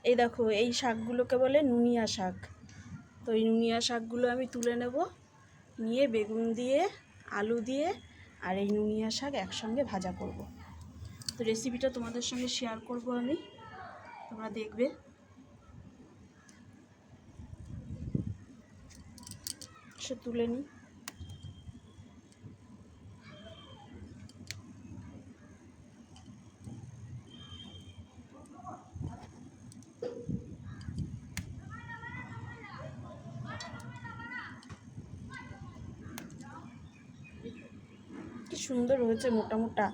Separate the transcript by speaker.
Speaker 1: এই দেখো, এই শাকগুলোকে বলে নুনিয়া শাক। তো এই নুনিয়া শাকগুলো আমি তুলে নেব, নিয়ে বেগুন দিয়ে, আলু দিয়ে আর এই নুনিয়া শাক একসঙ্গে ভাজা করব। তো রেসিপিটা তোমাদের সঙ্গে শেয়ার করব আমি, তোমরা দেখবে। সে তুলে নিই। কি সুন্দর হয়েছে, মোটা মোটা।